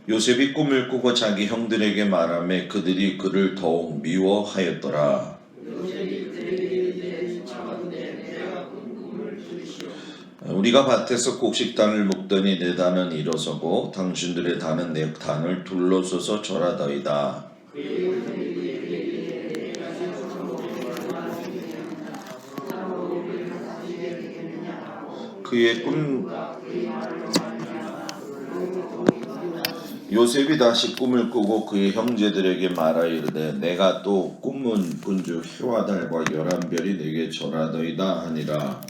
요셉이 꿈을 꾸고 자기 형들에게 말하매 그들이 그를 더욱 미워하였더라. 우리가 밭에서 곡식단을 묶더니 내 단은 일어서고 당신들의 단은 내 단을 둘러서서 절하더이다. 그의 꿈 요셉이 다시 꿈을 꾸고 그의 형제들에게 말하이르되 내가 또 꿈은 본즉 해와 달과 열한 별이 내게 절하더이다 하니라.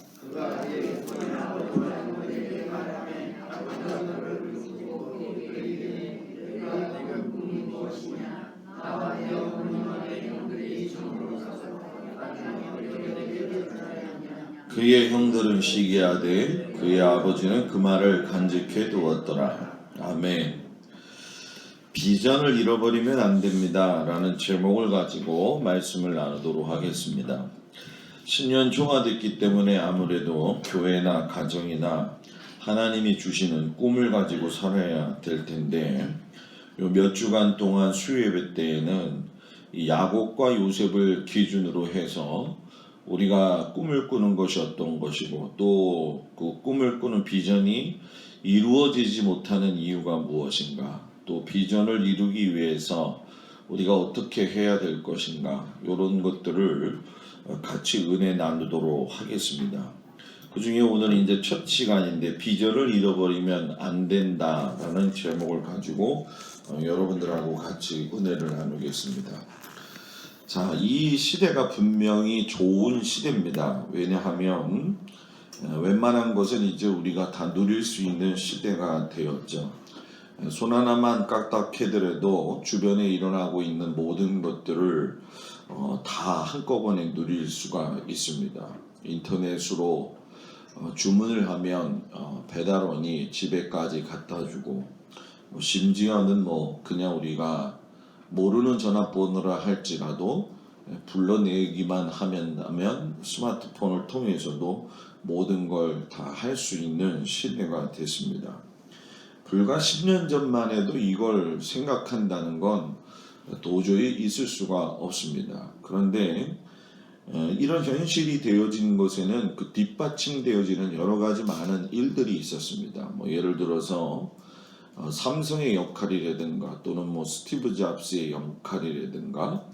그의 형들은 시기하되 그의 아버지는 그 말을 간직해 두었더라. 아멘. 비전을 잃어버리면 안 됩니다 라는 제목을 가지고 말씀을 나누도록 하겠습니다. 신년 초가 됐기 때문에 아무래도 교회나 가정이나 하나님이 주시는 꿈을 가지고 살아야 될 텐데 요 몇 주간 동안 수요예배 때에는 이 야곱과 요셉을 기준으로 해서 우리가 꿈을 꾸는 것이 어떤 것이고 또 그 꿈을 꾸는 비전이 이루어지지 못하는 이유가 무엇인가, 또 비전을 이루기 위해서 우리가 어떻게 해야 될 것인가, 이런 것들을 같이 은혜 나누도록 하겠습니다. 그 중에 오늘 이제 첫 시간인데 비전을 잃어버리면 안 된다라는 제목을 가지고 여러분들하고 같이 은혜를 나누겠습니다. 자, 이 시대가 분명히 좋은 시대입니다. 왜냐하면 웬만한 것은 이제 우리가 다 누릴 수 있는 시대가 되었죠. 손 하나만 까딱해더라도 주변에 일어나고 있는 모든 것들을 다 한꺼번에 누릴 수가 있습니다. 인터넷으로 주문을 하면 배달원이 집에까지 갖다주고, 심지어는 그냥 우리가 모르는 전화번호라 할지라도 불러내기만 하면 스마트폰을 통해서도 모든 걸 다 할 수 있는 시대가 됐습니다. 불과 10년 전만 해도 이걸 생각한다는 건 도저히 있을 수가 없습니다. 그런데 이런 현실이 되어진 것에는 그 뒷받침되어지는 여러 가지 많은 일들이 있었습니다. 예를 들어서 삼성의 역할이라든가 또는 스티브 잡스의 역할이라든가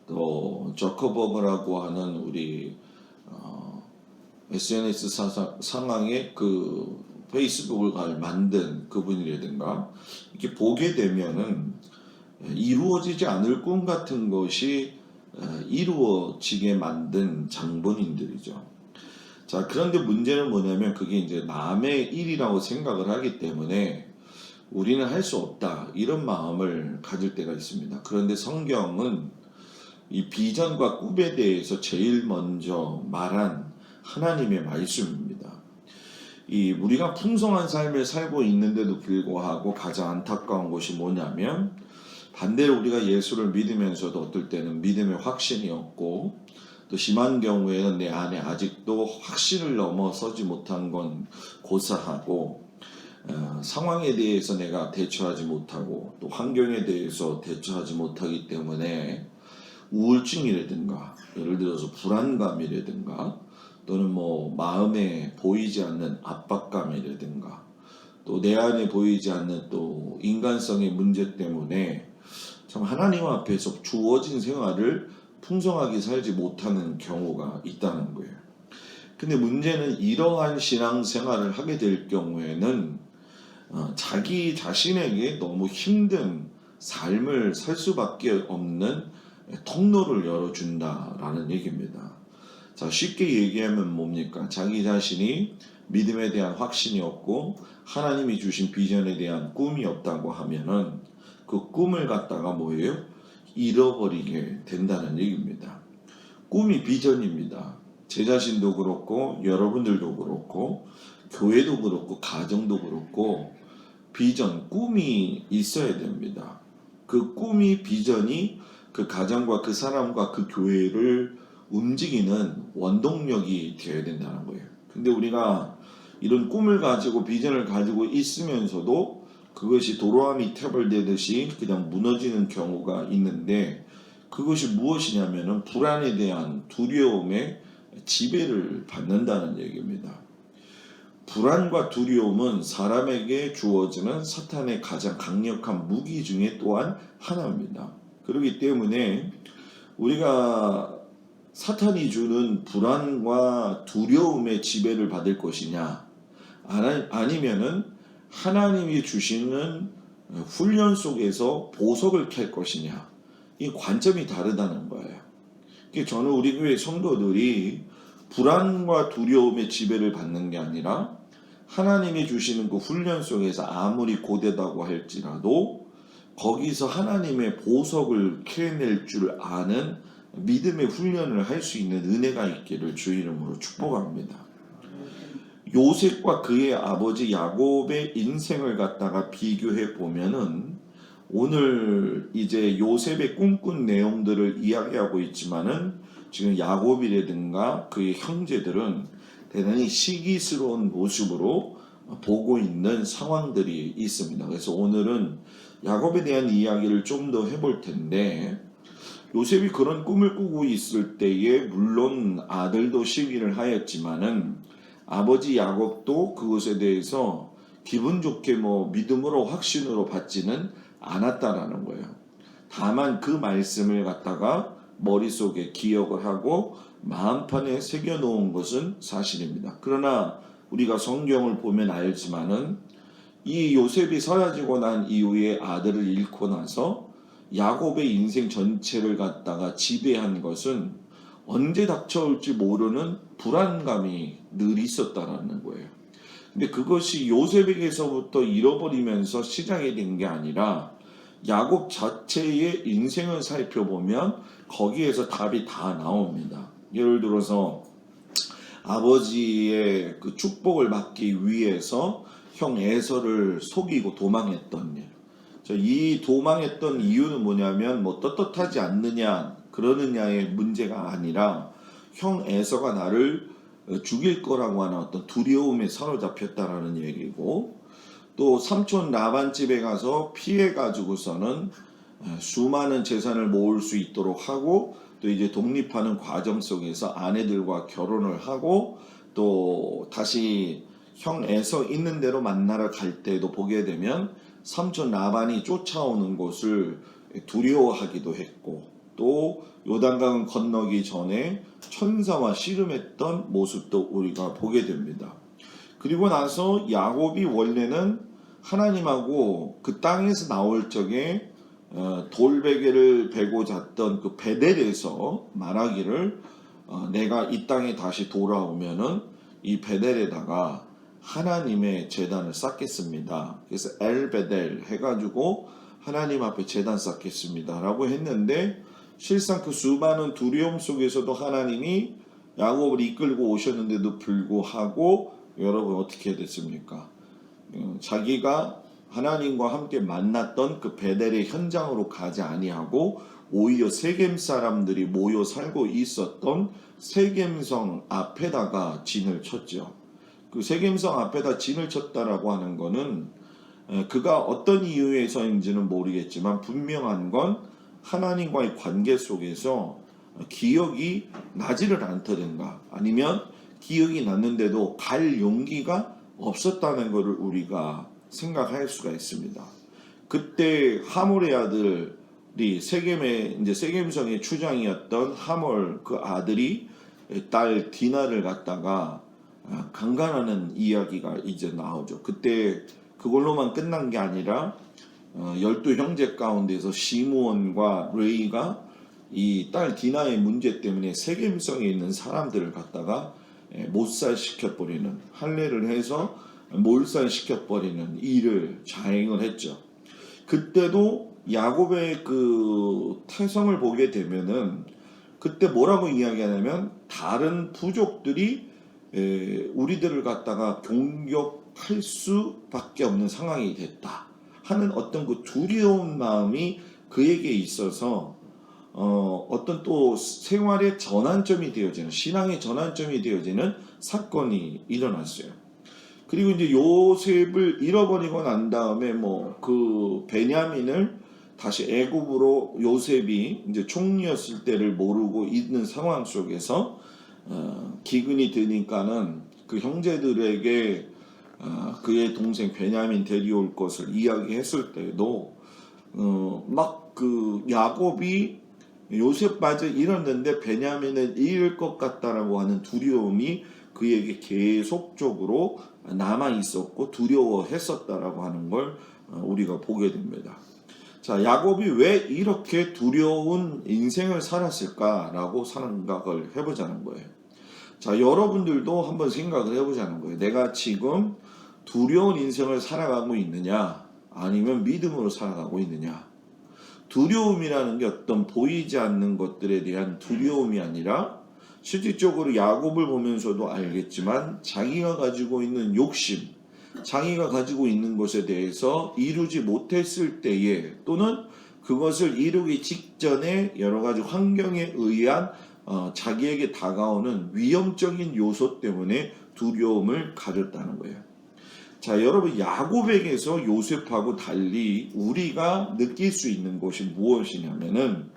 또 저커버그라고 하는 우리 SNS 상황의 그 페이스북을 만든 그분이라든가, 이렇게 보게 되면은 이루어지지 않을 꿈 같은 것이 이루어지게 만든 장본인들이죠. 자, 그런데 문제는 뭐냐면 그게 이제 남의 일이라고 생각을 하기 때문에 우리는 할 수 없다 이런 마음을 가질 때가 있습니다. 그런데 성경은 이 비전과 꿈에 대해서 제일 먼저 말한 하나님의 말씀입니다. 우리가 풍성한 삶을 살고 있는데도 불구하고 가장 안타까운 것이 뭐냐면, 반대로 우리가 예수를 믿으면서도 어떨 때는 믿음의 확신이 없고, 또 심한 경우에는 내 안에 아직도 확신을 넘어서지 못한 건 고사하고, 상황에 대해서 내가 대처하지 못하고 또 환경에 대해서 대처하지 못하기 때문에 우울증이라든가, 예를 들어서 불안감이라든가, 또는 마음에 보이지 않는 압박감이라든가, 또 내 안에 보이지 않는 또 인간성의 문제 때문에 참 하나님 앞에서 주어진 생활을 풍성하게 살지 못하는 경우가 있다는 거예요. 근데 문제는 이러한 신앙생활을 하게 될 경우에는 자기 자신에게 너무 힘든 삶을 살 수밖에 없는 통로를 열어준다라는 얘기입니다. 자, 쉽게 얘기하면 뭡니까? 자기 자신이 믿음에 대한 확신이 없고 하나님이 주신 비전에 대한 꿈이 없다고 하면은 그 꿈을 갖다가 뭐예요? 잃어버리게 된다는 얘기입니다. 꿈이 비전입니다. 제 자신도 그렇고 여러분들도 그렇고 교회도 그렇고 가정도 그렇고 비전, 꿈이 있어야 됩니다. 그 꿈이, 비전이 그 가정과 그 사람과 그 교회를 움직이는 원동력이 되어야 된다는 거예요. 근데 우리가 이런 꿈을 가지고 비전을 가지고 있으면서도 그것이 도로함이 태벌되듯이 그냥 무너지는 경우가 있는데, 그것이 무엇이냐면은 불안에 대한 두려움의 지배를 받는다는 얘기입니다. 불안과 두려움은 사람에게 주어지는 사탄의 가장 강력한 무기 중에 또한 하나입니다. 그렇기 때문에 우리가 사탄이 주는 불안과 두려움의 지배를 받을 것이냐, 아니면은 하나님이 주시는 훈련 속에서 보석을 캘 것이냐, 이 관점이 다르다는 거예요. 저는 우리 교회 성도들이 불안과 두려움의 지배를 받는 게 아니라 하나님이 주시는 그 훈련 속에서 아무리 고되다고 할지라도 거기서 하나님의 보석을 캐낼 줄 아는 믿음의 훈련을 할 수 있는 은혜가 있기를 주 이름으로 축복합니다. 요셉과 그의 아버지 야곱의 인생을 갖다가 비교해 보면은 오늘 이제 요셉의 꿈꾼 내용들을 이야기하고 있지만은 지금 야곱이라든가 그의 형제들은 대단히 시기스러운 모습으로 보고 있는 상황들이 있습니다. 그래서 오늘은 야곱에 대한 이야기를 좀 더 해볼 텐데, 요셉이 그런 꿈을 꾸고 있을 때에 물론 아들도 시기를 하였지만은 아버지 야곱도 그것에 대해서 기분 좋게 믿음으로 확신으로 받지는 않았다라는 거예요. 다만 그 말씀을 갖다가 머릿속에 기억을 하고 마음판에 새겨놓은 것은 사실입니다. 그러나 우리가 성경을 보면 알지만은 이 요셉이 사라지고 난 이후에 아들을 잃고 나서 야곱의 인생 전체를 갖다가 지배한 것은 언제 닥쳐올지 모르는 불안감이 늘 있었다라는 거예요. 근데 그것이 요셉에게서부터 잃어버리면서 시작이 된 게 아니라 야곱 자체의 인생을 살펴보면 거기에서 답이 다 나옵니다. 예를 들어서 아버지의 그 축복을 받기 위해서 형 에서를 속이고 도망했던 일. 이 도망했던 이유는 뭐냐면 떳떳하지 않느냐 그러느냐의 문제가 아니라 형 에서가 나를 죽일 거라고 하는 어떤 두려움에 사로잡혔다라는 얘기고, 또 삼촌 라반 집에 가서 피해 가지고서는 수많은 재산을 모을 수 있도록 하고, 또 이제 독립하는 과정 속에서 아내들과 결혼을 하고, 또 다시 형 에서 있는 대로 만나러 갈 때도 보게 되면 삼촌 라반이 쫓아오는 것을 두려워하기도 했고, 또 요단강을 건너기 전에 천사와 씨름했던 모습도 우리가 보게 됩니다. 그리고 나서 야곱이 원래는 하나님하고 그 땅에서 나올 적에 돌베개를 베고 잤던 그 베델에서 말하기를 내가 이 땅에 다시 돌아오면은 이 베델에다가 하나님의 제단을 쌓겠습니다. 그래서 엘베델 해가지고 하나님 앞에 제단 쌓겠습니다 라고 했는데, 실상 그 수많은 두려움 속에서도 하나님이 야곱을 이끌고 오셨는데도 불구하고 여러분 어떻게 됐습니까? 자기가 하나님과 함께 만났던 그 베델의 현장으로 가지 아니하고 오히려 세겜 사람들이 모여 살고 있었던 세겜성 앞에다가 진을 쳤죠. 그 세겜성 앞에다 진을 쳤다라고 하는 거는 그가 어떤 이유에서인지는 모르겠지만 분명한 건 하나님과의 관계 속에서 기억이 나지를 않다든가 아니면 기억이 났는데도 갈 용기가 없었다는 것을 우리가 생각할 수가 있습니다. 그때 하몰의 아들이 세겜성의 추장이었던 하몰 그 아들이 딸 디나를 갖다가 강간하는 이야기가 이제 나오죠. 그때 그걸로만 끝난 게 아니라 12형제 가운데서 시므온과 레이가 이 딸 디나의 문제 때문에 세겜성에 있는 사람들을 갖다가 못살시켜버리는, 할례를 해서 몰살시켜버리는 일을 자행을 했죠. 그때도 야곱의 그 태성을 보게 되면은 그때 뭐라고 이야기하냐면 다른 부족들이 우리들을 갖다가 공격할 수밖에 없는 상황이 됐다 하는 어떤 그 두려운 마음이 그에게 있어서 어떤 또 생활의 전환점이 되어지는, 신앙의 전환점이 되어지는 사건이 일어났어요. 그리고 이제 요셉을 잃어버리고 난 다음에 뭐 그 베냐민을 다시 애굽으로 요셉이 이제 총리였을 때를 모르고 있는 상황 속에서 기근이 드니까는 그 형제들에게 그의 동생 베냐민 데려올 것을 이야기했을 때에도 막 그 야곱이 요셉 빠져 잃었는데 베냐민을 잃을 것 같다라고 하는 두려움이 그에게 계속적으로 남아 있었고 두려워했었다라고 하는 걸 우리가 보게 됩니다. 자, 야곱이 왜 이렇게 두려운 인생을 살았을까라고 생각을 해보자는 거예요. 자, 여러분들도 한번 생각을 해보자는 거예요. 내가 지금 두려운 인생을 살아가고 있느냐, 아니면 믿음으로 살아가고 있느냐. 두려움이라는 게 어떤 보이지 않는 것들에 대한 두려움이 아니라 실질적으로 야곱을 보면서도 알겠지만 자기가 가지고 있는 욕심, 자기가 가지고 있는 것에 대해서 이루지 못했을 때에 또는 그것을 이루기 직전에 여러 가지 환경에 의한 자기에게 다가오는 위험적인 요소 때문에 두려움을 가졌다는 거예요. 자, 여러분, 야곱에게서 요셉하고 달리 우리가 느낄 수 있는 것이 무엇이냐면은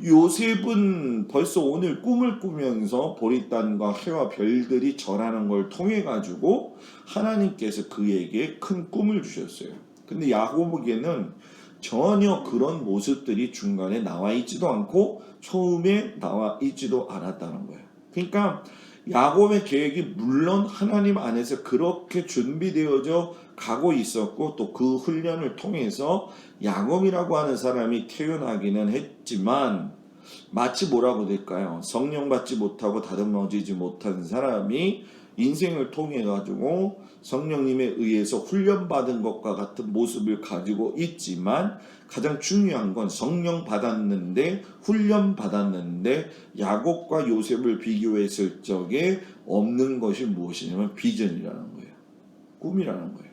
요셉은 벌써 오늘 꿈을 꾸면서 보리단과 해와 별들이 절하는 걸 통해 가지고 하나님께서 그에게 큰 꿈을 주셨어요. 근데 야곱에게는 전혀 그런 모습들이 중간에 나와 있지도 않고 처음에 나와 있지도 않았다는 거예요. 그러니까 야곱의 계획이 물론 하나님 안에서 그렇게 준비되어져 가고 있었고 또 그 훈련을 통해서 야곱이라고 하는 사람이 태어나기는 했지만 마치 뭐라고 될까요? 성령 받지 못하고 다듬어지지 못한 사람이 인생을 통해 가지고 성령님에 의해서 훈련받은 것과 같은 모습을 가지고 있지만 가장 중요한 건 성령 받았는데 훈련 받았는데 야곱과 요셉을 비교했을 적에 없는 것이 무엇이냐면 비전이라는 거예요. 꿈이라는 거예요.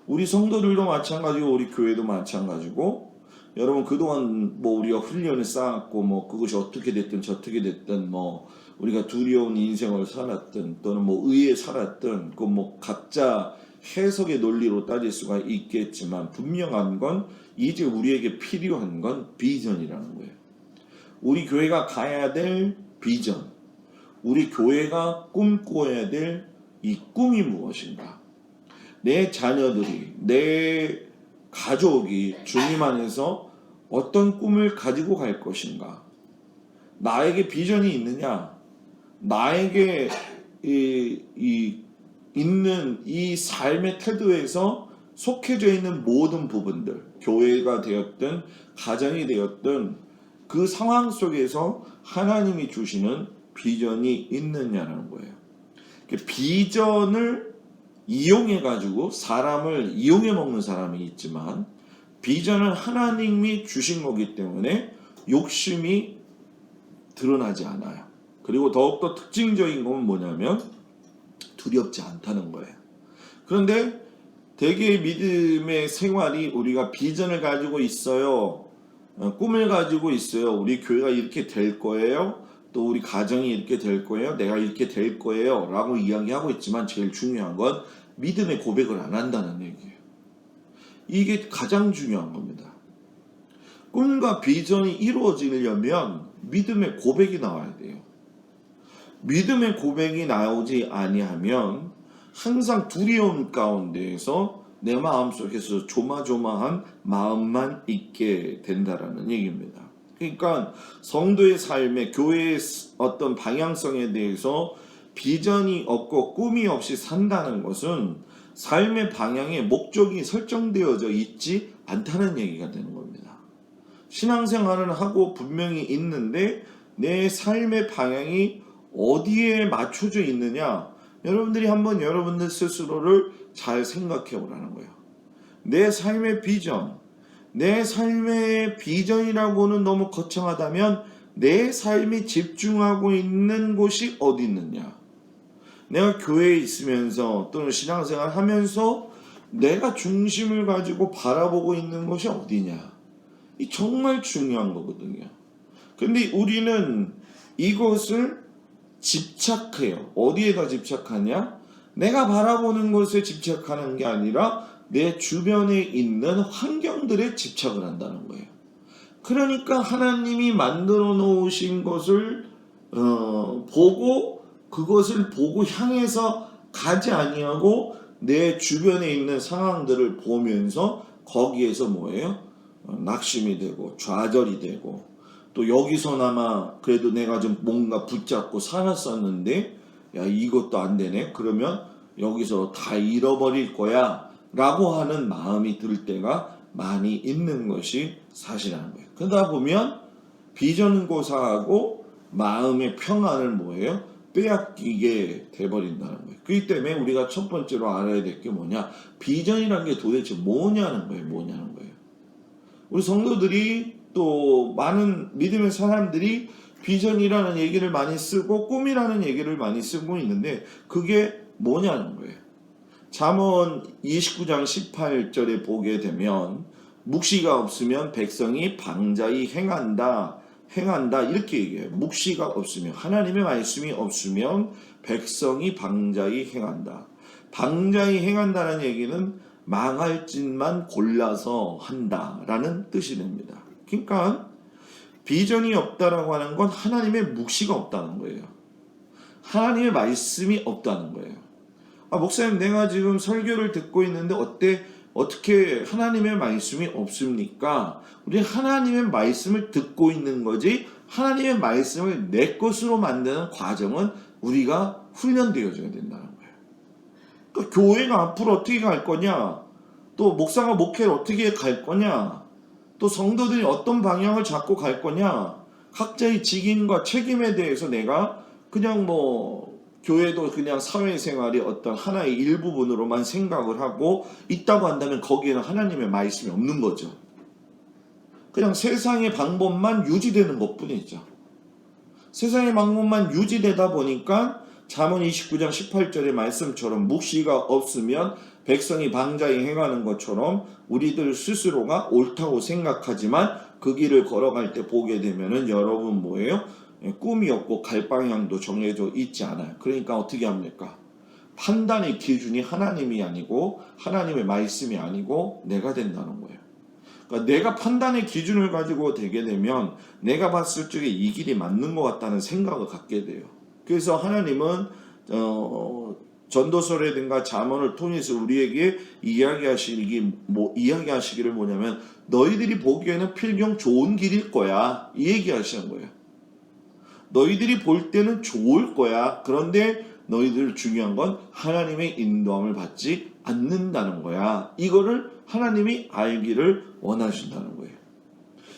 우리 성도들도 마찬가지고 우리 교회도 마찬가지고 여러분 그동안 뭐 우리가 훈련을 쌓았고 뭐 그것이 어떻게 됐든 저떻게 됐든 뭐 우리가 두려운 인생을 살았든 또는 뭐 의에 살았든 그 뭐 각자 해석의 논리로 따질 수가 있겠지만 분명한 건 이제 우리에게 필요한 건 비전이라는 거예요. 우리 교회가 가야 될 비전, 우리 교회가 꿈꿔야 될 이 꿈이 무엇인가? 내 자녀들이, 내 가족이 주님 안에서 어떤 꿈을 가지고 갈 것인가? 나에게 비전이 있느냐? 나에게 있는 이 삶의 태도에서 속해져 있는 모든 부분들, 교회가 되었든 가정이 되었든 그 상황 속에서 하나님이 주시는 비전이 있느냐는 거예요. 비전을 이용해 가지고 사람을 이용해 먹는 사람이 있지만 비전은 하나님이 주신 거기 때문에 욕심이 드러나지 않아요. 그리고 더욱더 특징적인 건 뭐냐면 두렵지 않다는 거예요. 그런데 대개의 믿음의 생활이 우리가 비전을 가지고 있어요. 꿈을 가지고 있어요. 우리 교회가 이렇게 될 거예요. 또 우리 가정이 이렇게 될 거예요. 내가 이렇게 될 거예요. 라고 이야기하고 있지만 제일 중요한 건 믿음의 고백을 안 한다는 얘기예요. 이게 가장 중요한 겁니다. 꿈과 비전이 이루어지려면 믿음의 고백이 나와야 돼요. 믿음의 고백이 나오지 아니하면 항상 두려움 가운데에서 내 마음속에서 조마조마한 마음만 있게 된다라는 얘기입니다. 그러니까 성도의 삶에 교회의 어떤 방향성에 대해서 비전이 없고 꿈이 없이 산다는 것은 삶의 방향에 목적이 설정되어져 있지 않다는 얘기가 되는 겁니다. 신앙생활을 하고 분명히 있는데 내 삶의 방향이 어디에 맞춰져 있느냐? 여러분들이 한번 여러분들 스스로를 잘 생각해 보라는 거예요. 내 삶의 비전, 내 삶의 비전이라고는 너무 거창하다면 내 삶이 집중하고 있는 곳이 어디 있느냐? 내가 교회에 있으면서 또는 신앙생활 하면서 내가 중심을 가지고 바라보고 있는 것이 어디냐? 이 정말 중요한 거거든요. 근데 우리는 이것을 집착해요. 어디에다 집착하냐? 내가 바라보는 것에 집착하는 게 아니라 내 주변에 있는 환경들에 집착을 한다는 거예요. 그러니까 하나님이 만들어 놓으신 것을 보고 그것을 보고 향해서 가지 아니하고 내 주변에 있는 상황들을 보면서 거기에서 뭐예요? 낙심이 되고 좌절이 되고 또 여기서나마 그래도 내가 좀 뭔가 붙잡고 살았었는데 야 이것도 안 되네 그러면 여기서 다 잃어버릴 거야 라고 하는 마음이 들 때가 많이 있는 것이 사실이라는 거예요. 그러다 보면 비전고사하고 마음의 평안을 뭐예요? 빼앗기게 돼버린다는 거예요. 그렇기 때문에 우리가 첫 번째로 알아야 될 게 뭐냐? 비전이라는 게 도대체 뭐냐는 거예요. 우리 성도들이 또 많은 믿음의 사람들이 비전이라는 얘기를 많이 쓰고 꿈이라는 얘기를 많이 쓰고 있는데 그게 뭐냐는 거예요. 잠언 29장 18절에 보게 되면 묵시가 없으면 백성이 방자히 행한다 이렇게 얘기해요. 묵시가 없으면 하나님의 말씀이 없으면 백성이 방자히 행한다. 방자히 행한다는 얘기는 망할 짓만 골라서 한다라는 뜻이 됩니다. 그러니까 비전이 없다라고 하는 건 하나님의 묵시가 없다는 거예요. 하나님의 말씀이 없다는 거예요. 목사님 내가 지금 설교를 듣고 있는데 어떻게 하나님의 말씀이 없습니까? 우리 하나님의 말씀을 듣고 있는 거지 하나님의 말씀을 내 것으로 만드는 과정은 우리가 훈련되어져야 된다는 거예요. 그러니까 교회가 앞으로 어떻게 갈 거냐? 또 목사가 목회를 어떻게 갈 거냐? 또 성도들이 어떤 방향을 잡고 갈 거냐? 각자의 직임과 책임에 대해서 내가 그냥 교회도 그냥 사회생활이 어떤 하나의 일부분으로만 생각을 하고 있다고 한다면 거기에는 하나님의 말씀이 없는 거죠. 그냥 세상의 방법만 유지되는 것뿐이죠. 세상의 방법만 유지되다 보니까 잠언 29장 18절의 말씀처럼 묵시가 없으면 백성이 방자히 행하는 것처럼 우리들 스스로가 옳다고 생각하지만 그 길을 걸어갈 때 보게 되면은 여러분 뭐예요? 꿈이 없고 갈 방향도 정해져 있지 않아요. 그러니까 어떻게 합니까? 판단의 기준이 하나님이 아니고 하나님의 말씀이 아니고 내가 된다는 거예요. 그러니까 내가 판단의 기준을 가지고 되게 되면 내가 봤을 적에 이 길이 맞는 것 같다는 생각을 갖게 돼요. 그래서 하나님은 전도서라든가 잠언을 통해서 우리에게 이야기하시기를 뭐냐면 너희들이 보기에는 필경 좋은 길일 거야 이 얘기하시는 거예요. 너희들이 볼 때는 좋을 거야. 그런데 너희들 중요한 건 하나님의 인도함을 받지 않는다는 거야. 이거를 하나님이 알기를 원하신다는 거예요.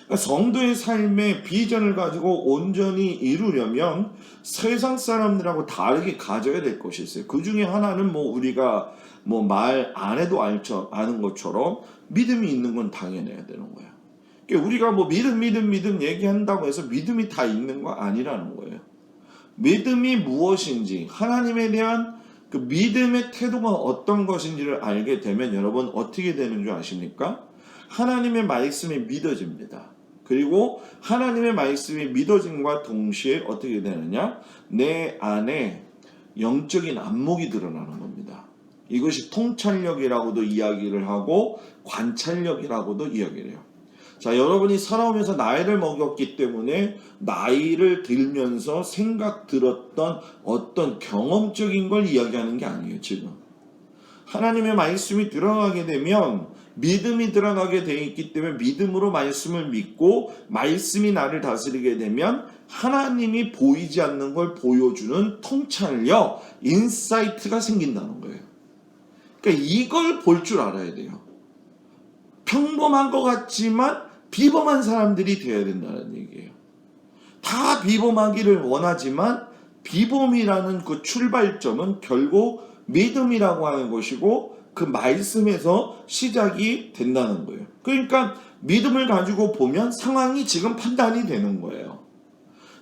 그러니까 성도의 삶의 비전을 가지고 온전히 이루려면 세상 사람들하고 다르게 가져야 될 것이 있어요. 그 중에 하나는 우리가 말 안 해도 아는 것처럼 믿음이 있는 건 당연해야 되는 거예요. 우리가 믿음 얘기한다고 해서 믿음이 다 있는 거 아니라는 거예요. 믿음이 무엇인지 하나님에 대한 그 믿음의 태도가 어떤 것인지를 알게 되면 여러분 어떻게 되는 줄 아십니까? 하나님의 말씀이 믿어집니다. 그리고 하나님의 말씀이 믿어짐과 동시에 어떻게 되느냐? 내 안에 영적인 안목이 드러나는 겁니다. 이것이 통찰력이라고도 이야기를 하고 관찰력이라고도 이야기를 해요. 자, 여러분이 살아오면서 나이를 먹였기 때문에 나이를 들면서 생각 들었던 어떤 경험적인 걸 이야기하는 게 아니에요, 지금. 하나님의 말씀이 들어가게 되면 믿음이 들어가게 되어 있기 때문에 믿음으로 말씀을 믿고 말씀이 나를 다스리게 되면 하나님이 보이지 않는 걸 보여주는 통찰력, 인사이트가 생긴다는 거예요. 그러니까 이걸 볼 줄 알아야 돼요. 평범한 것 같지만 비범한 사람들이 되어야 된다는 얘기예요. 다 비범하기를 원하지만 비범이라는 그 출발점은 결국 믿음이라고 하는 것이고 그 말씀에서 시작이 된다는 거예요. 그러니까 믿음을 가지고 보면 상황이 지금 판단이 되는 거예요.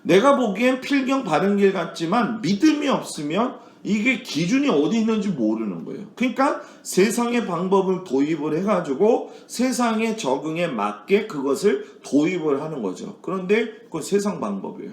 내가 보기엔 필경 바른 길 같지만 믿음이 없으면 이게 기준이 어디 있는지 모르는 거예요. 그러니까 세상의 방법을 도입을 해가지고 세상의 적응에 맞게 그것을 도입을 하는 거죠. 그런데 그건 세상 방법이에요.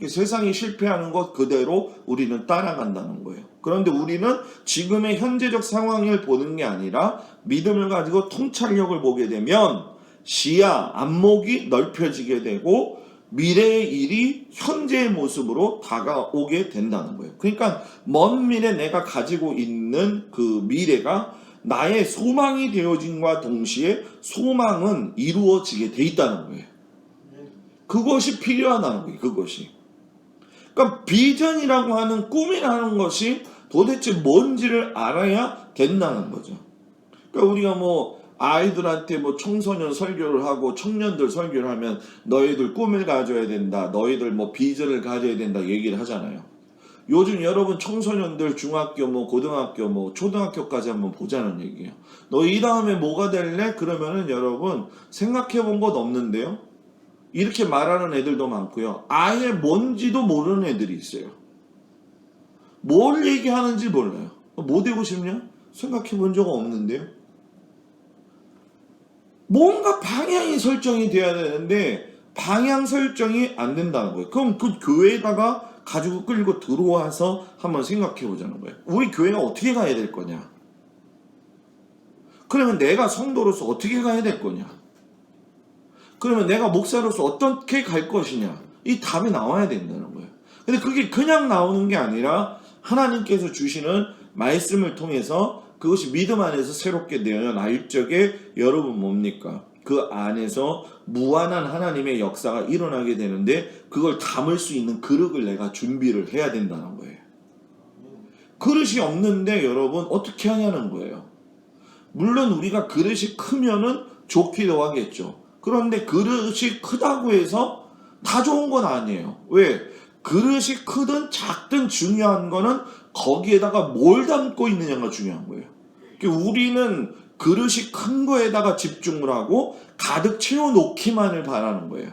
세상이 실패하는 것 그대로 우리는 따라간다는 거예요. 그런데 우리는 지금의 현재적 상황을 보는 게 아니라 믿음을 가지고 통찰력을 보게 되면 시야, 안목이 넓혀지게 되고 미래의 일이 현재의 모습으로 다가오게 된다는 거예요. 그러니까 먼 미래 내가 가지고 있는 그 미래가 나의 소망이 되어진과 동시에 소망은 이루어지게 돼 있다는 거예요. 그것이 필요하다는 거예요. 그것이. 그러니까 비전이라고 하는 꿈이라는 것이 도대체 뭔지를 알아야 된다는 거죠. 그러니까 우리가 뭐 아이들한테 뭐 청소년 설교를 하고 청년들 설교를 하면 너희들 꿈을 가져야 된다. 너희들 뭐 비전을 가져야 된다 얘기를 하잖아요. 요즘 여러분 청소년들 중학교 뭐 고등학교 뭐 초등학교까지 한번 보자는 얘기예요. 너 이 다음에 뭐가 될래? 그러면은 여러분 생각해 본 것 없는데요. 이렇게 말하는 애들도 많고요. 아예 뭔지도 모르는 애들이 있어요. 뭘 얘기하는지 몰라요. 뭐 되고 싶냐? 생각해 본 적 없는데요. 뭔가 방향이 설정이 돼야 되는데 방향 설정이 안 된다는 거예요. 그럼 그 교회에다가 가지고 끌고 들어와서 한번 생각해 보자는 거예요. 우리 교회가 어떻게 가야 될 거냐? 그러면 내가 성도로서 어떻게 가야 될 거냐? 그러면 내가 목사로서 어떻게 갈 것이냐? 이 답이 나와야 된다는 거예요. 근데 그게 그냥 나오는 게 아니라 하나님께서 주시는 말씀을 통해서 그것이 믿음 안에서 새롭게 내어날 적에 여러분 뭡니까? 그 안에서 무한한 하나님의 역사가 일어나게 되는데 그걸 담을 수 있는 그릇을 내가 준비를 해야 된다는 거예요. 그릇이 없는데 여러분 어떻게 하냐는 거예요. 물론 우리가 그릇이 크면은 좋기도 하겠죠. 그런데 그릇이 크다고 해서 다 좋은 건 아니에요. 왜? 그릇이 크든 작든 중요한 거는 거기에다가 뭘 담고 있느냐가 중요한 거예요. 우리는 그릇이 큰 거에다가 집중을 하고 가득 채워놓기만을 바라는 거예요.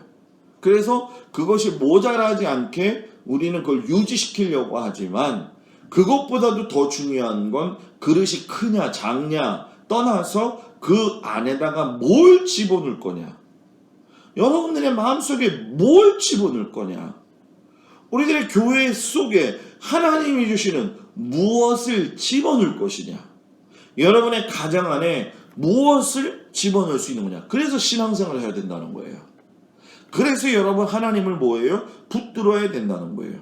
그래서 그것이 모자라지 않게 우리는 그걸 유지시키려고 하지만 그것보다도 더 중요한 건 그릇이 크냐 작냐 떠나서 그 안에다가 뭘 집어넣을 거냐. 여러분들의 마음속에 뭘 집어넣을 거냐. 우리들의 교회 속에 하나님이 주시는 무엇을 집어넣을 것이냐. 여러분의 가정 안에 무엇을 집어넣을 수 있는 거냐. 그래서 신앙생활을 해야 된다는 거예요. 그래서 여러분 하나님을 뭐예요? 붙들어야 된다는 거예요.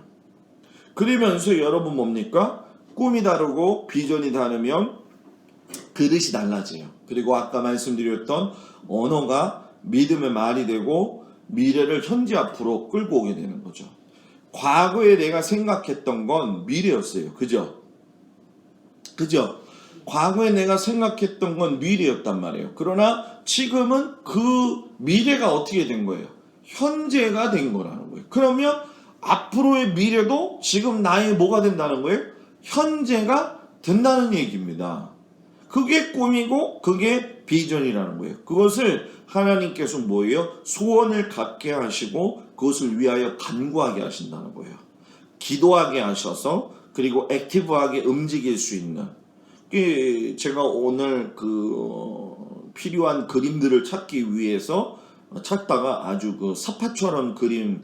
그러면서 여러분 뭡니까? 꿈이 다르고 비전이 다르면 그릇이 달라져요. 그리고 아까 말씀드렸던 언어가 믿음의 말이 되고 미래를 현재 앞으로 끌고 오게 되는 거죠. 과거에 내가 생각했던 건 미래였어요. 그죠? 과거에 내가 생각했던 건 미래였단 말이에요. 그러나 지금은 그 미래가 어떻게 된 거예요? 현재가 된 거라는 거예요. 그러면 앞으로의 미래도 지금 나의 뭐가 된다는 거예요? 현재가 된다는 얘기입니다. 그게 꿈이고 그게 비전이라는 거예요. 그것을 하나님께서 뭐예요? 소원을 갖게 하시고 그것을 위하여 간구하게 하신다는 거예요. 기도하게 하셔서 그리고 액티브하게 움직일 수 있는. 제가 오늘 필요한 그림들을 찾기 위해서 찾다가 아주 그 사파처럼 그림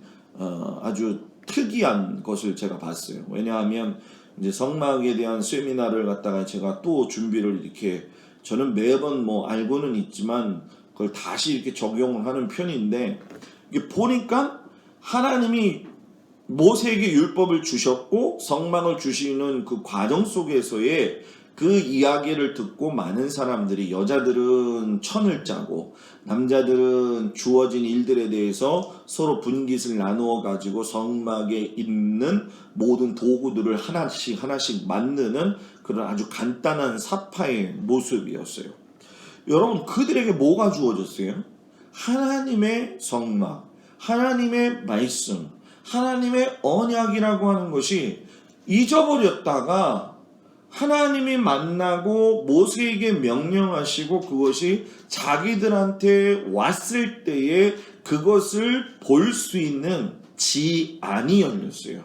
아주 특이한 것을 제가 봤어요. 왜냐하면 이제 성막에 대한 세미나를 갖다가 제가 또 준비를 이렇게 저는 매번 뭐 알고는 있지만 그걸 다시 이렇게 적용을 하는 편인데 이게 보니까 하나님이 모세에게 율법을 주셨고 성막을 주시는 그 과정 속에서의 그 이야기를 듣고 많은 사람들이 여자들은 천을 짜고 남자들은 주어진 일들에 대해서 서로 분깃을 나누어 가지고 성막에 있는 모든 도구들을 하나씩 만드는 그런 아주 간단한 사파의 모습이었어요. 여러분 그들에게 뭐가 주어졌어요? 하나님의 성막, 하나님의 말씀, 하나님의 언약이라고 하는 것이 잊어버렸다가 하나님이 만나고 모세에게 명령하시고 그것이 자기들한테 왔을 때에 그것을 볼 수 있는 지안이 열렸어요.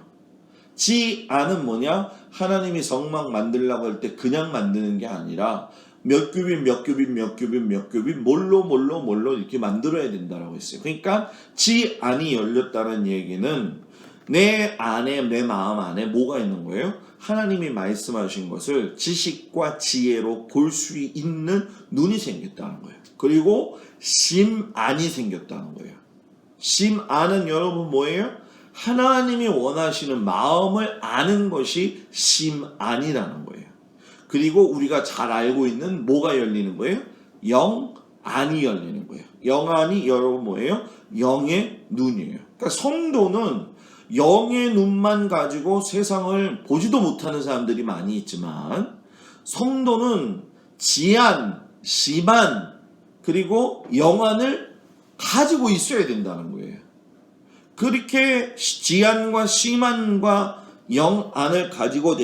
지안은 뭐냐? 하나님이 성막 만들려고 할 때 그냥 만드는 게 아니라 몇 규빗 뭘로 이렇게 만들어야 된다라고 했어요. 그러니까 지안이 열렸다는 얘기는 내 안에, 내 마음 안에 뭐가 있는 거예요? 하나님이 말씀하신 것을 지식과 지혜로 볼 수 있는 눈이 생겼다는 거예요. 그리고 심안이 생겼다는 거예요. 심안은 여러분 뭐예요? 하나님이 원하시는 마음을 아는 것이 심안이라는 거예요. 그리고 우리가 잘 알고 있는 뭐가 열리는 거예요? 영안이 열리는 거예요. 영안이 여러분 뭐예요? 영의 눈이에요. 그러니까 성도는 영의 눈만 가지고 세상을 보지도 못하는 사람들이 많이 있지만, 성도는 지안, 심안, 그리고 영안을 가지고 있어야 된다는 거예요. 그렇게 지안과 심안과 영안을 가지고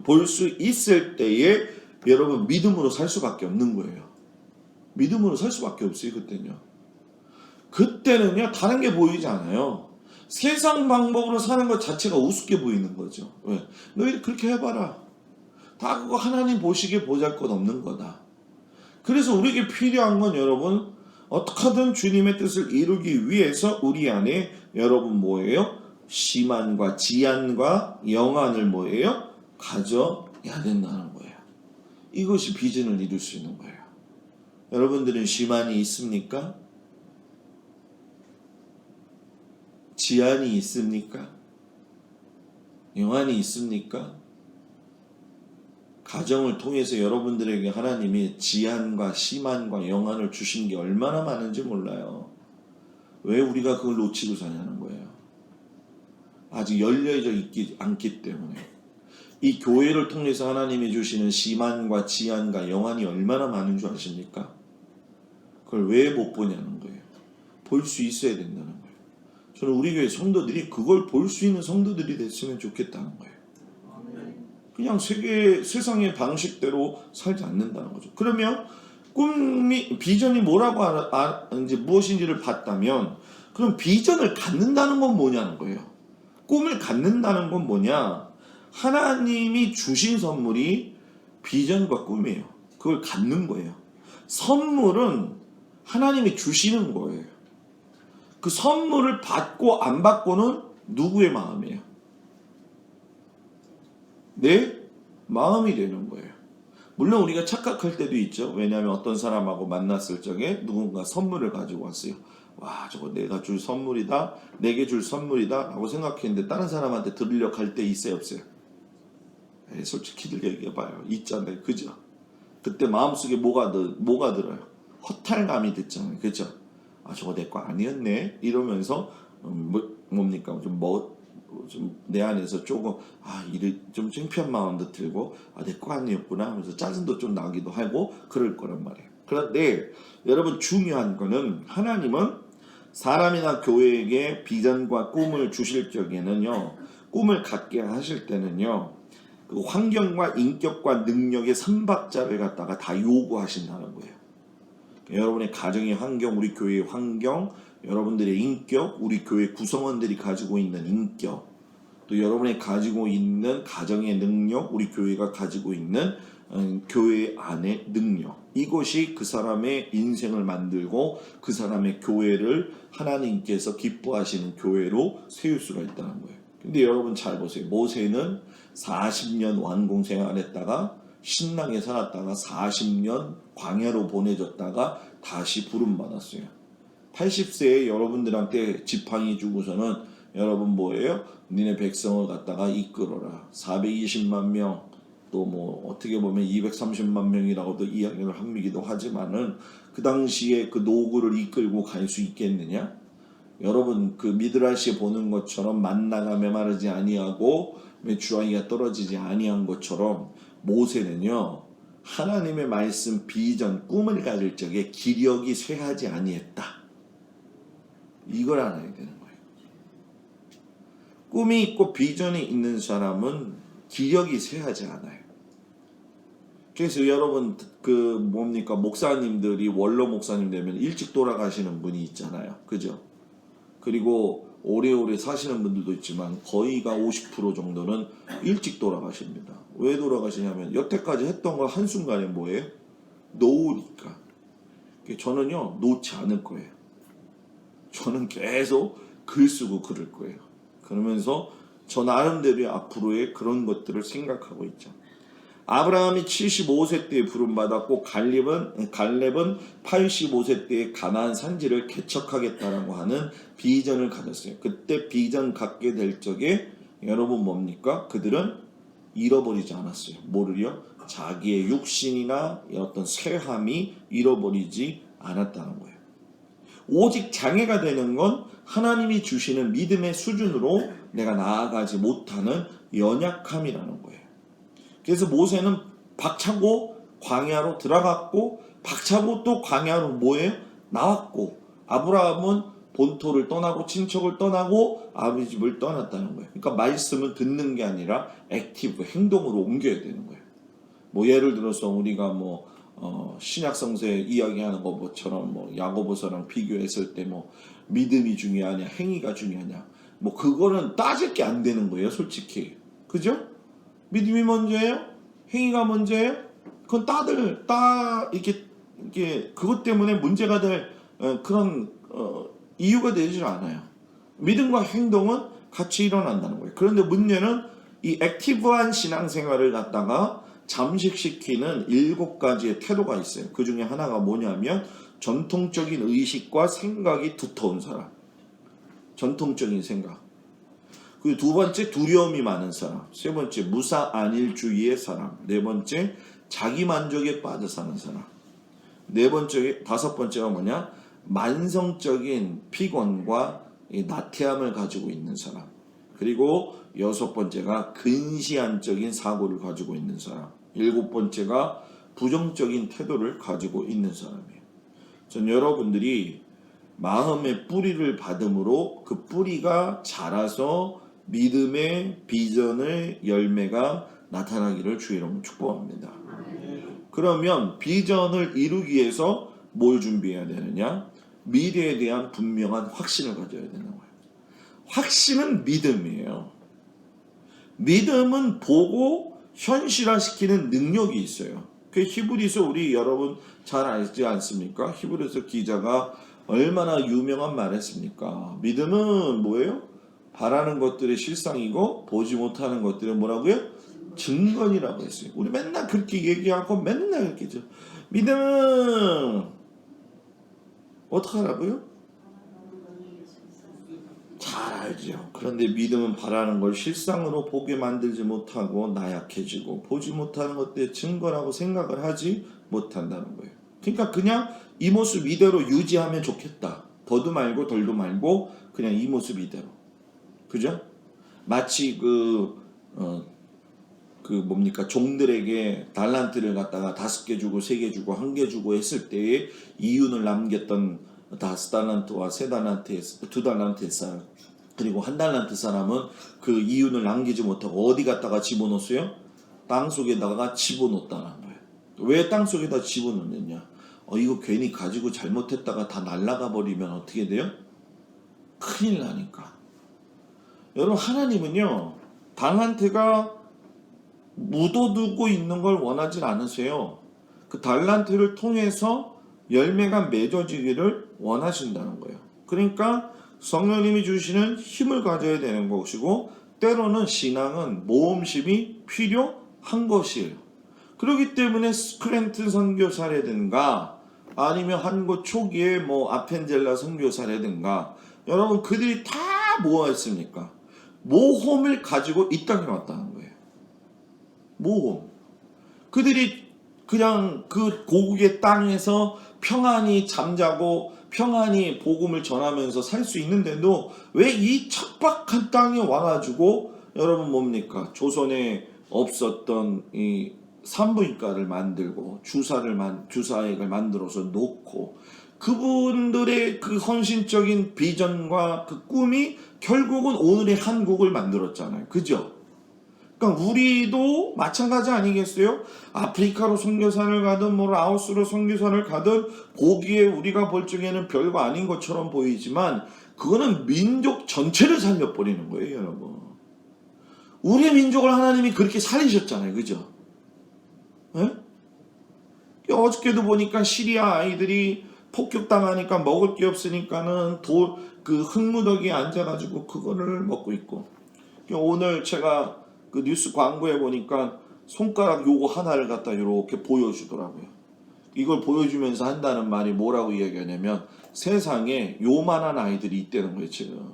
볼 수 있을 때에 여러분 믿음으로 살 수밖에 없는 거예요. 믿음으로 살 수밖에 없어요. 그때는요 다른 게 보이지 않아요. 세상 방법으로 사는 것 자체가 우습게 보이는 거죠. 왜? 너희 그렇게 해봐라. 다 그거 하나님 보시기에 보잘것없는 거다. 그래서 우리에게 필요한 건 여러분, 어떻게든 주님의 뜻을 이루기 위해서 우리 안에 여러분 뭐예요? 심안과 지안과 영안을 뭐예요? 가져야 된다는 거예요. 이것이 비전을 이룰 수 있는 거예요. 여러분들은 심안이 있습니까? 지안이 있습니까? 영안이 있습니까? 가정을 통해서 여러분들에게 하나님이 지안과 심안과 영안을 주신 게 얼마나 많은지 몰라요. 왜 우리가 그걸 놓치고 사냐는 거예요. 아직 열려져 있지 않기 때문에. 이 교회를 통해서 하나님이 주시는 심안과 지안과 영안이 얼마나 많은 줄 아십니까? 그걸 왜 못 보냐는 거예요. 볼 수 있어야 된다는 거예요. 저는 우리 교회 성도들이 그걸 볼 수 있는 성도들이 됐으면 좋겠다는 거예요. 그냥 세상의 방식대로 살지 않는다는 거죠. 그러면 비전이 뭐라고 이제 무엇인지를 봤다면, 그럼 비전을 갖는다는 건 뭐냐는 거예요. 꿈을 갖는다는 건 뭐냐? 하나님이 주신 선물이 비전과 꿈이에요. 그걸 갖는 거예요. 선물은 하나님이 주시는 거예요. 그 선물을 받고 안 받고는 누구의 마음이에요? 내 마음이 되는 거예요. 물론 우리가 착각할 때도 있죠. 왜냐하면 어떤 사람하고 만났을 적에 누군가 선물을 가지고 왔어요. 와, 저거 내가 줄 선물이다, 내게 줄 선물이다 라고 생각했는데 다른 사람한테 들으려고 할 때 있어요, 없어요? 솔직히들 얘기해봐요. 있잖아요. 그죠? 그때 마음속에 뭐가 들어요? 허탈감이 듣잖아요. 그죠? 아, 저거 내 거 아니었네 이러면서 뭡니까? 좀 내 안에서 조금 좀 창피한 마음도 들고, 내 거 아니었구나 하면서 짜증도 좀 나기도 하고 그럴 거란 말이에요. 그런데 여러분, 중요한 거는 하나님은 사람이나 교회에게 비전과 꿈을 주실 적에는요, 꿈을 갖게 하실 때는요, 그 환경과 인격과 능력의 삼박자를 갖다가 다 요구하신다는 거예요. 여러분의 가정의 환경, 우리 교회의 환경, 여러분들의 인격, 우리 교회 구성원들이 가지고 있는 인격, 또 여러분이 가지고 있는 가정의 능력, 우리 교회가 가지고 있는 교회 안의 능력, 이것이 그 사람의 인생을 만들고 그 사람의 교회를 하나님께서 기뻐하시는 교회로 세울 수가 있다는 거예요. 근데 여러분 잘 보세요. 모세는 40년 왕궁 생활했다가 신나게 살았다가 40년 광야로 보내졌다가 다시 부름 받았어요. 80세에 여러분들한테 지팡이 주고서는 여러분 뭐예요? 니네 백성을 갖다가 이끌어라. 420만 명, 또 뭐 어떻게 보면 230만 명이라고도 이야기를 합니기도 하지만은 그 당시에 그 노구를 이끌고 갈 수 있겠느냐? 여러분 그 미드라시에 보는 것처럼 만나가 메마르지 아니하고 주아이가 떨어지지 아니한 것처럼 모세는요, 하나님의 말씀, 비전, 꿈을 가질 적에 기력이 쇠하지 아니했다. 이걸 알아야 되는 거예요. 꿈이 있고 비전이 있는 사람은 기력이 쇠하지 않아요. 그래서 여러분 목사님들이 원로 목사님 되면 일찍 돌아가시는 분이 있잖아요. 그죠? 그리고 오래오래 사시는 분들도 있지만 거의가 50% 정도는 일찍 돌아가십니다. 왜 돌아가시냐면 여태까지 했던 거 한순간에 뭐예요? 놓으니까. 저는요 놓지 않을 거예요. 저는 계속 글 쓰고 그럴 거예요. 그러면서 저 나름대로의 앞으로의 그런 것들을 생각하고 있죠. 아브라함이 75세 때에 부름받았고 갈렙은 85세 때에 가나안 산지를 개척하겠다라고 하는 비전을 가졌어요. 그때 비전 갖게 될 적에 여러분 뭡니까? 그들은 잃어버리지 않았어요. 뭐를요? 자기의 육신이나 어떤 쇠함이 잃어버리지 않았다는 거예요. 오직 장애가 되는 건 하나님이 주시는 믿음의 수준으로 내가 나아가지 못하는 연약함이라는 거예요. 그래서 모세는 박차고 광야로 들어갔고 박차고 또 광야로 뭐예요? 나왔고 아브라함은 본토를 떠나고 친척을 떠나고 아버지 집을 떠났다는 거예요. 그러니까 말씀은 듣는 게 아니라 액티브 행동으로 옮겨야 되는 거예요. 뭐 예를 들어서 우리가 신약 성서에 이야기하는 것처럼 야고보서랑 비교했을 때 믿음이 중요하냐 행위가 중요하냐 그거는 따질 게 안 되는 거예요, 솔직히. 그죠? 믿음이 먼저예요? 행위가 먼저예요? 그건 이렇게 그것 때문에 문제가 될 그런 이유가 되지 않아요. 믿음과 행동은 같이 일어난다는 거예요. 그런데 문제는 이 액티브한 신앙생활을 갖다가 잠식시키는 7가지의 태도가 있어요. 그 중에 하나가 뭐냐면 전통적인 의식과 생각이 두터운 사람. 전통적인 생각. 그리고 두 번째 두려움이 많은 사람. 세 번째 무사안일주의의 사람. 네 번째 자기만족에 빠져 사는 사람. 다섯 번째가 뭐냐? 만성적인 피곤과 나태함을 가지고 있는 사람. 그리고 여섯 번째가 근시안적인 사고를 가지고 있는 사람. 일곱 번째가 부정적인 태도를 가지고 있는 사람이에요. 전 여러분들이 마음의 뿌리를 받음으로 그 뿌리가 자라서 믿음의 비전의 열매가 나타나기를 주의 이름으로 축복합니다. 그러면 비전을 이루기 위해서 뭘 준비해야 되느냐? 미래에 대한 분명한 확신을 가져야 되는 거예요. 확신은 믿음이에요. 믿음은 보고 현실화시키는 능력이 있어요. 그 히브리서 우리 여러분 잘 알지 않습니까? 히브리서 기자가 얼마나 유명한 말 했습니까? 믿음은 뭐예요? 바라는 것들의 실상이고 보지 못하는 것들은 뭐라고요? 증거이라고 했어요. 우리 맨날 그렇게 얘기하고 맨날 그렇게 하죠. 믿음은 어떻게 하라고요? 잘 알죠. 그런데 믿음은 바라는 걸 실상으로 보게 만들지 못하고 나약해지고 보지 못하는 것들의 증거라고 생각을 하지 못한다는 거예요. 그러니까 그냥 이 모습 이대로 유지하면 좋겠다. 더도 말고 덜도 말고 그냥 이 모습 이대로. 그죠? 마치 종들에게 달란트를 갖다가 5개 주고 3개 주고 1개 주고 했을 때에 이윤을 남겼던 5달란트와 3달란트, 2달란트 사람 그리고 1달란트 사람은 그 이윤을 남기지 못하고 어디 갖다가 집어넣었어요? 땅속에다가 집어넣었다는 거예요. 왜 땅속에다 집어넣느냐? 이거 괜히 가지고 잘못했다가 다 날아가 버리면 어떻게 돼요? 큰일 나니까. 여러분 하나님은요 달란트가 묻어두고 있는 걸 원하지 않으세요. 그 달란트를 통해서 열매가 맺어지기를 원하신다는 거예요. 그러니까 성령님이 주시는 힘을 가져야 되는 것이고 때로는 신앙은 모험심이 필요한 것이에요. 그렇기 때문에 스크랜튼 선교사라든가 아니면 한국 초기에 아펜젤라 선교사라든가 여러분 그들이 다 뭐였습니까? 모험을 가지고 이 땅에 왔다는 거예요. 모험. 그들이 그냥 그 고국의 땅에서 평안히 잠자고 평안히 복음을 전하면서 살 수 있는데도 왜 이 척박한 땅에 와가지고 여러분 뭡니까? 조선에 없었던 이 산부인과를 만들고 주사액을 만들어서 놓고 그분들의 그 헌신적인 비전과 그 꿈이 결국은 오늘의 한국을 만들었잖아요. 그죠? 그러니까 우리도 마찬가지 아니겠어요? 아프리카로 선교사를 가든 라오스로 선교사를 가든 보기에 우리가 볼 적에는 별거 아닌 것처럼 보이지만 그거는 민족 전체를 살려버리는 거예요, 여러분. 우리의 민족을 하나님이 그렇게 살리셨잖아요. 그죠? 네? 어저께도 보니까 시리아 아이들이 폭격당하니까 먹을 게 없으니까는 그 흙무더기에 앉아가지고 그거를 먹고 있고. 오늘 제가 그 뉴스 광고에 보니까 손가락 요거 하나를 갖다 이렇게 보여주더라고요. 이걸 보여주면서 한다는 말이 뭐라고 이야기하냐면 세상에 요만한 아이들이 있다는 거예요. 지금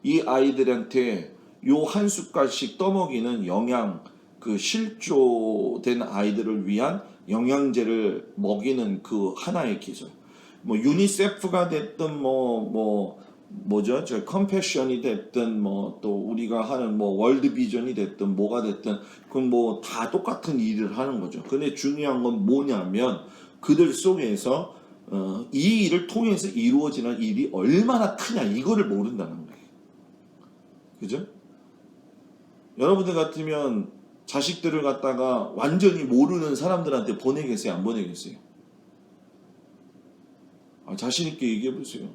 이 아이들한테 요 한 숟갈씩 떠먹이는 영양, 그 실조된 아이들을 위한 영양제를 먹이는 그 하나의 기술. 뭐 유니세프가 됐든 뭐죠? 저 컴패션이 됐든 뭐 또 우리가 하는 뭐 월드비전이 됐든 뭐가 됐든 그건 뭐 다 똑같은 일을 하는 거죠. 근데 중요한 건 뭐냐면 그들 속에서 이 일을 통해서 이루어지는 일이 얼마나 크냐 이거를 모른다는 거예요. 그죠? 여러분들 같으면 자식들을 갖다가 완전히 모르는 사람들한테 보내겠어요? 안 보내겠어요? 자신 있게 얘기해 보세요.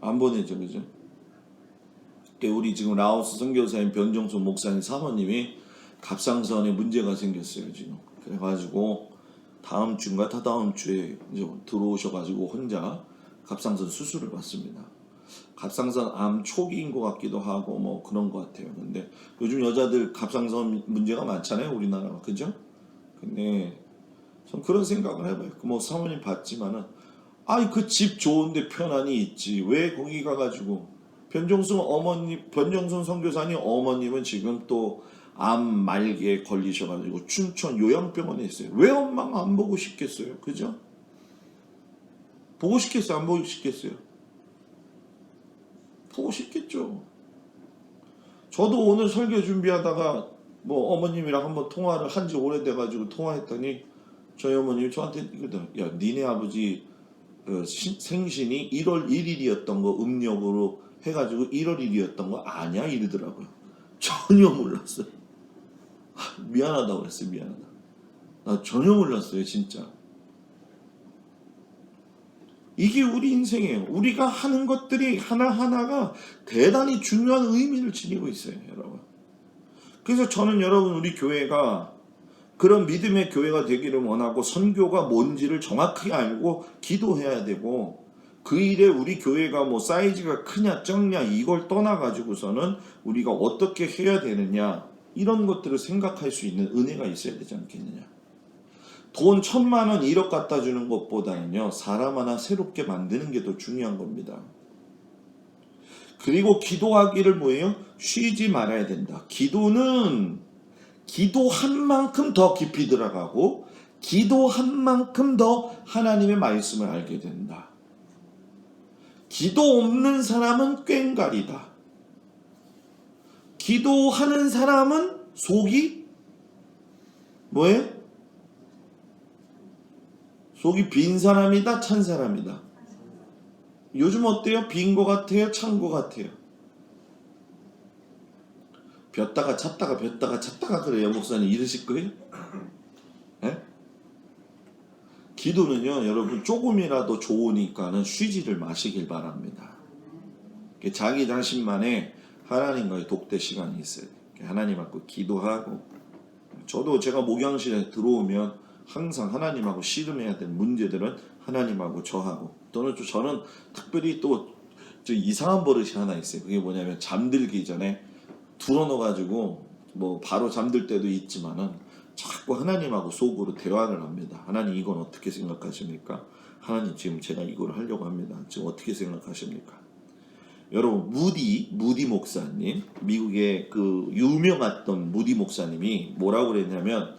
안 보내죠, 그죠? 우리 지금 라오스 선교사인 변정수 목사님 사모님이 갑상선에 문제가 생겼어요, 지금. 그래가지고 다음 주인가 다다음 주에 이제 들어오셔가지고 혼자 갑상선 수술을 받습니다. 갑상선 암 초기인 것 같기도 하고 뭐 그런 것 같아요. 근데 요즘 여자들 갑상선 문제가 많잖아요, 우리나라가. 그죠? 근데 전 그런 생각을 해봐요. 뭐 사모님 봤지만은 그 집 좋은데 편안히 있지. 왜 거기 가가지고 변정순 선교사님 어머님은 지금 또 암 말기에 걸리셔가지고 춘천 요양병원에 있어요. 왜 엄마가 안 보고 싶겠어요? 그죠? 보고 싶겠어요? 안 보고 싶겠어요? 보고 싶겠죠. 저도 오늘 설교 준비하다가 뭐 어머님이랑 한번 통화를 한지 오래돼가지고 통화했더니 저희 어머님이 저한테 이거든. 야, 니네 아버지 생신이 1월 1일이었던 거 음력으로 해가지고 1월 1일이었던 거 아냐 이러더라고요. 전혀 몰랐어요. 미안하다고 그랬어요. 미안하다. 나 전혀 몰랐어요. 진짜. 이게 우리 인생이에요. 우리가 하는 것들이 하나하나가 대단히 중요한 의미를 지니고 있어요. 여러분. 그래서 저는 여러분 우리 교회가 그런 믿음의 교회가 되기를 원하고 선교가 뭔지를 정확히 알고 기도해야 되고 그 일에 우리 교회가 뭐 사이즈가 크냐 적냐 이걸 떠나가지고서는 우리가 어떻게 해야 되느냐 이런 것들을 생각할 수 있는 은혜가 있어야 되지 않겠느냐. 돈 1,000만 원 1억 갖다 주는 것보다는요 사람 하나 새롭게 만드는 게 더 중요한 겁니다. 그리고 기도하기를 뭐예요? 쉬지 말아야 된다. 기도는 기도한 만큼 더 깊이 들어가고 기도한 만큼 더 하나님의 말씀을 알게 된다. 기도 없는 사람은 꽹가리다. 기도하는 사람은 속이 뭐예요? 속이 빈 사람이다, 찬 사람이다. 요즘 어때요? 빈 거 같아요? 찬 거 같아요? 볕다가 찼다가 볕다가 찼다가 그래요. 목사님 이러실 거예요? 네? 기도는요 여러분 조금이라도 좋으니까는 쉬지를 마시길 바랍니다. 자기 자신만의 하나님과의 독대 시간이 있어요. 하나님 앞에 기도하고 저도 제가 목양실에 들어오면 항상 하나님하고 씨름해야 될 문제들은 하나님하고 저하고 또는 저는 특별히 또 이상한 버릇이 하나 있어요. 그게 뭐냐면 잠들기 전에 들어놓아가지고 뭐 바로 잠들 때도 있지만은 자꾸 하나님하고 속으로 대화를 합니다. 하나님 이건 어떻게 생각하십니까? 하나님 지금 제가 이걸 하려고 합니다. 지금 어떻게 생각하십니까? 여러분 무디 목사님 미국의 그 유명했던 무디 목사님이 뭐라고 그랬냐면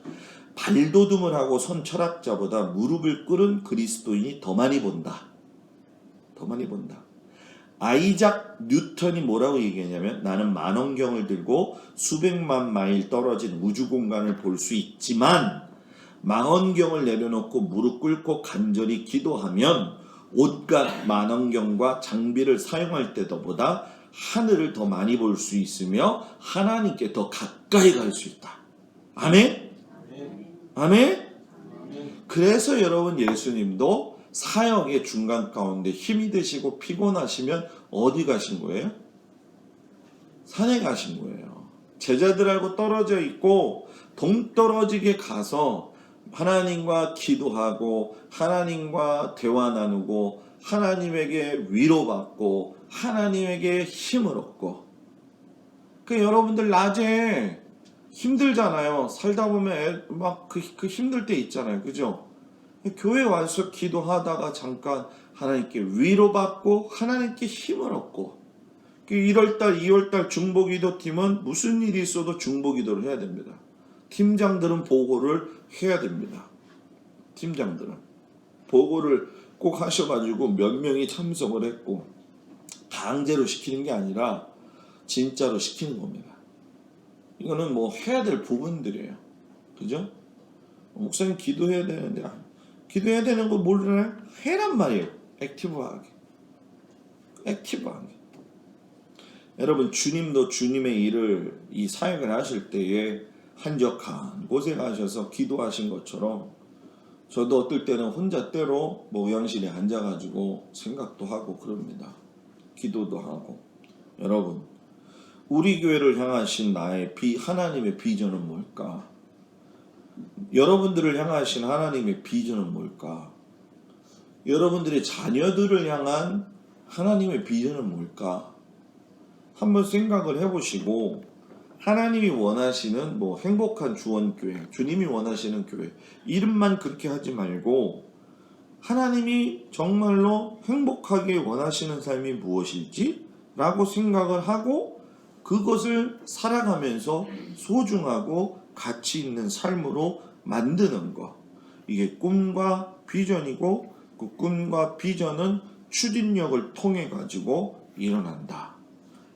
발돋움을 하고 선 철학자보다 무릎을 꿇은 그리스도인이 더 많이 본다. 더 많이 본다. 아이작 뉴턴이 뭐라고 얘기했냐면 나는 만원경을 들고 수백만 마일 떨어진 우주 공간을 볼 수 있지만 망원경을 내려놓고 무릎 꿇고 간절히 기도하면 온갖 만원경과 장비를 사용할 때보다 하늘을 더 많이 볼 수 있으며 하나님께 더 가까이 갈 수 있다. 아멘? 아멘? 그래서 여러분 예수님도 사역의 중간 가운데 힘이 드시고 피곤하시면 어디 가신 거예요? 산에 가신 거예요. 제자들하고 떨어져 있고 동떨어지게 가서 하나님과 기도하고 하나님과 대화 나누고 하나님에게 위로받고 하나님에게 힘을 얻고. 그 여러분들 낮에 힘들잖아요. 살다 보면 막 그 힘들 때 있잖아요. 그죠? 교회 와서 기도하다가 잠깐 하나님께 위로받고 하나님께 힘을 얻고. 1월달 2월달 중보기도팀은 무슨 일이 있어도 중보기도를 해야 됩니다. 팀장들은 보고를 해야 됩니다. 팀장들은 보고를 꼭 하셔가지고 몇 명이 참석을 했고, 강제로 시키는 게 아니라 진짜로 시키는 겁니다. 이거는 뭐 해야 될 부분들이에요. 그죠? 목사님 기도해야 되는데, 기도해야 되는 거 모르나요? 해란 말이에요. 액티브하게. 여러분, 주님도 주님의 일을, 이 사역을 하실 때에 한적한 곳에 가셔서 기도하신 것처럼, 저도 어떨 때는 혼자 때로 모양실에 앉아가지고 생각도 하고 그럽니다. 기도도 하고. 여러분, 우리 교회를 향하신 하나님의 비전은 뭘까? 여러분들을 향하신 하나님의 비전은 뭘까? 여러분들의 자녀들을 향한 하나님의 비전은 뭘까? 한번 생각을 해보시고, 하나님이 원하시는 행복한 주원교회, 주님이 원하시는 교회, 이름만 그렇게 하지 말고 하나님이 정말로 행복하게 원하시는 삶이 무엇일지 라고 생각을 하고 그것을 살아가면서 소중하고 가치 있는 삶으로 만드는 것. 이게 꿈과 비전이고, 그 꿈과 비전은 추진력을 통해 가지고 일어난다.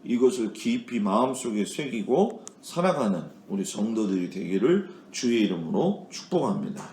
이것을 깊이 마음속에 새기고 살아가는 우리 성도들이 되기를 주의 이름으로 축복합니다.